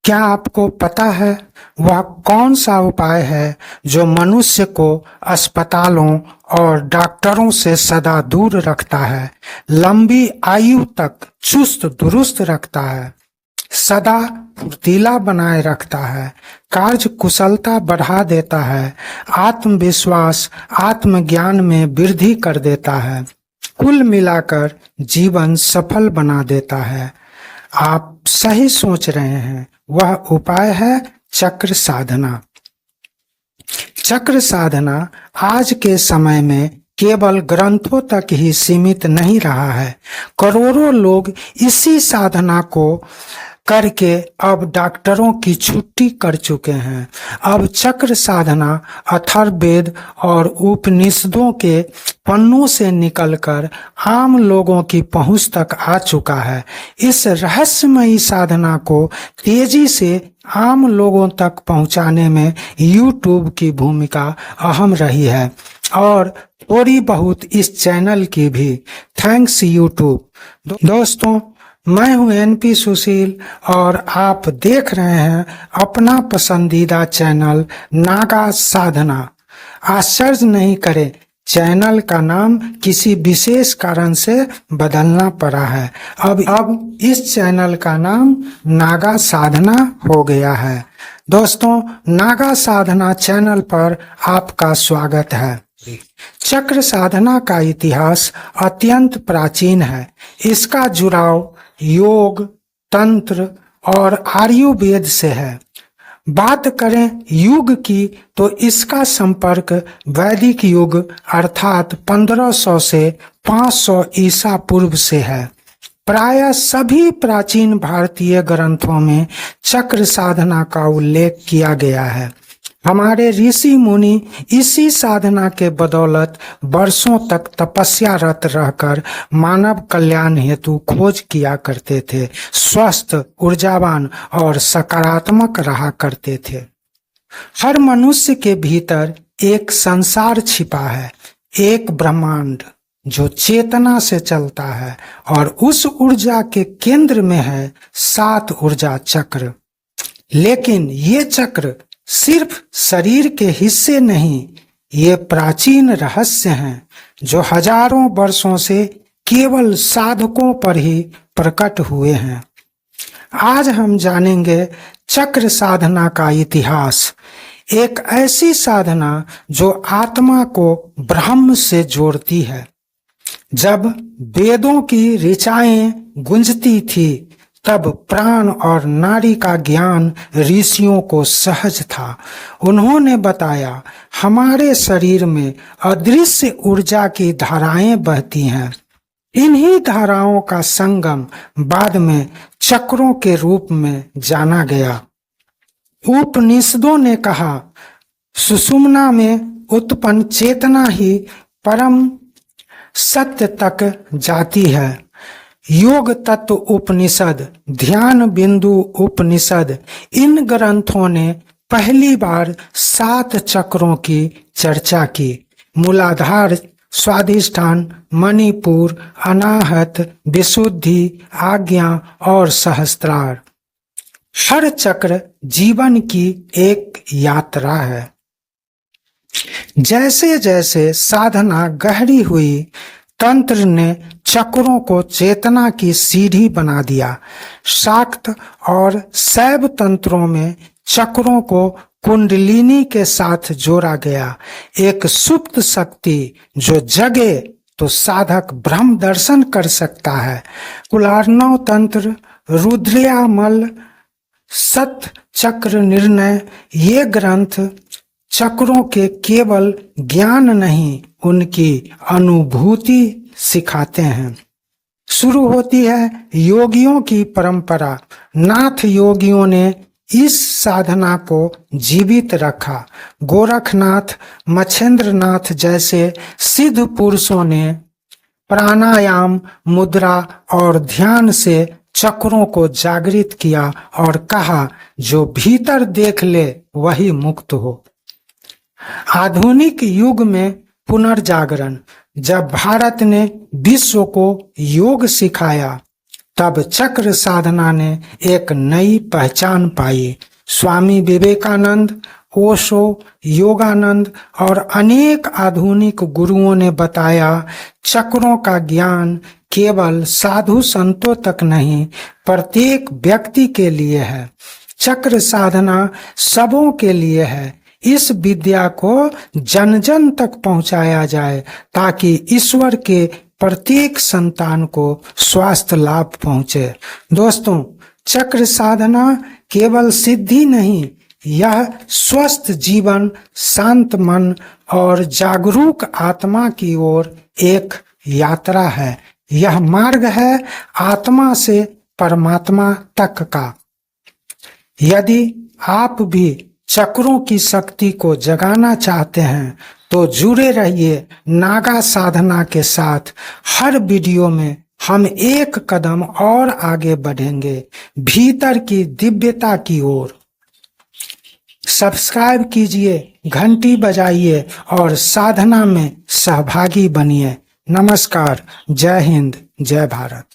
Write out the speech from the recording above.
क्या आपको पता है वह कौन सा उपाय है जो मनुष्य को अस्पतालों और डॉक्टरों से सदा दूर रखता है, लंबी आयु तक चुस्त दुरुस्त रखता है, सदा फुर्तीला बनाए रखता है, कार्य कुशलता बढ़ा देता है, आत्मविश्वास आत्मज्ञान में वृद्धि कर देता है, कुल मिलाकर जीवन सफल बना देता है? आप सही सोच रहे हैं, वह उपाय है चक्र साधना। चक्र साधना आज के समय में केवल ग्रंथों तक ही सीमित नहीं रहा है। करोड़ों लोग इसी साधना को करके अब डॉक्टरों की छुट्टी कर चुके हैं। अब चक्र साधना अथर्ववेद और उपनिषदों के पन्नों से निकलकर आम लोगों की पहुंच तक आ चुका है। इस रहस्यमयी साधना को तेजी से आम लोगों तक पहुंचाने में यूट्यूब की भूमिका अहम रही है और थोड़ी बहुत इस चैनल की भी। Thanks YouTube. दोस्तों, मैं हूं एनपी सुशील और आप देख रहे हैं अपना पसंदीदा चैनल नागा साधना। आश्चर्य नहीं करें, चैनल का नाम किसी विशेष कारण से बदलना पड़ा है। अब इस चैनल का नाम नागा साधना हो गया है। दोस्तों, नागा साधना चैनल पर आपका स्वागत है। चक्र साधना का इतिहास अत्यंत प्राचीन है। इसका जुड़ाव योग, तंत्र और आयुर्वेद से है। बात करें युग की तो इसका संपर्क वैदिक युग अर्थात 1500 से 500 ईसा पूर्व से है। प्रायः सभी प्राचीन भारतीय ग्रंथों में चक्र साधना का उल्लेख किया गया है। हमारे ऋषि मुनि इसी साधना के बदौलत वर्षों तक तपस्यारत रहकर मानव कल्याण हेतु खोज किया करते थे, स्वस्थ, ऊर्जावान और सकारात्मक रहा करते थे। हर मनुष्य के भीतर एक संसार छिपा है, एक ब्रह्मांड जो चेतना से चलता है और उस ऊर्जा के केंद्र में है 7 ऊर्जा चक्र। लेकिन ये चक्र सिर्फ शरीर के हिस्से नहीं, ये प्राचीन रहस्य हैं जो हजारों वर्षों से केवल साधकों पर ही प्रकट हुए हैं। आज हम जानेंगे चक्र साधना का इतिहास, एक ऐसी साधना जो आत्मा को ब्रह्म से जोड़ती है। जब वेदों की ऋचाएं गूंजती थी तब प्राण और नाड़ी का ज्ञान ऋषियों को सहज था। उन्होंने बताया, हमारे शरीर में अदृश्य ऊर्जा की धाराएं बहती हैं। इन्हीं धाराओं का संगम बाद में चक्रों के रूप में जाना गया। उपनिषदों ने कहा, सुषुम्ना में उत्पन्न चेतना ही परम सत्य तक जाती है। योग तत्व उपनिषद, ध्यान बिंदु उपनिषद, इन ग्रंथों ने पहली बार 7 चक्रों की चर्चा की। मूलाधार, स्वाधिष्ठान, मणिपुर, अनाहत, विशुद्धि, आज्ञा और सहस्त्रार। हर चक्र जीवन की एक यात्रा है। जैसे जैसे साधना गहरी हुई, तंत्र ने चक्रों को चेतना की सीढ़ी बना दिया। शाक्त और शैव तंत्रों में चक्रों को कुंडलिनी के साथ जोड़ा गया, एक सुप्त शक्ति जो जगे तो साधक ब्रह्म दर्शन कर सकता है। कुलार्णव तंत्र, रुद्रयामल, सत चक्र निर्णय, ये ग्रंथ चक्रों के केवल ज्ञान नहीं, उनकी अनुभूति सिखाते हैं। शुरू होती है योगियों की परंपरा। नाथ योगियों ने इस साधना को जीवित रखा। गोरखनाथ, मच्छेंद्रनाथ जैसे सिद्ध पुरुषों ने प्राणायाम, मुद्रा और ध्यान से चक्रों को जागृत किया और कहा, जो भीतर देख ले वही मुक्त हो। आधुनिक युग में पुनर्जागरण, जब भारत ने विश्व को योग सिखाया तब चक्र साधना ने एक नई पहचान पाई। स्वामी विवेकानंद, ओशो, योगानंद और अनेक आधुनिक गुरुओं ने बताया, चक्रों का ज्ञान केवल साधु संतों तक नहीं, प्रत्येक व्यक्ति के लिए है। चक्र साधना सबों के लिए है। इस विद्या को जन जन तक पहुंचाया जाए ताकि ईश्वर के प्रत्येक संतान को स्वास्थ्य लाभ पहुंचे। दोस्तों, चक्र साधना केवल सिद्धि नहीं, यह स्वस्थ जीवन, शांत मन और जागरूक आत्मा की ओर एक यात्रा है। यह मार्ग है आत्मा से परमात्मा तक का। यदि आप भी चक्रों की शक्ति को जगाना चाहते हैं तो जुड़े रहिए नागा साधना के साथ। हर वीडियो में हम एक कदम और आगे बढ़ेंगे भीतर की दिव्यता की ओर। सब्सक्राइब कीजिए, घंटी बजाइए और साधना में सहभागी बनिए। नमस्कार, जय हिंद, जय भारत।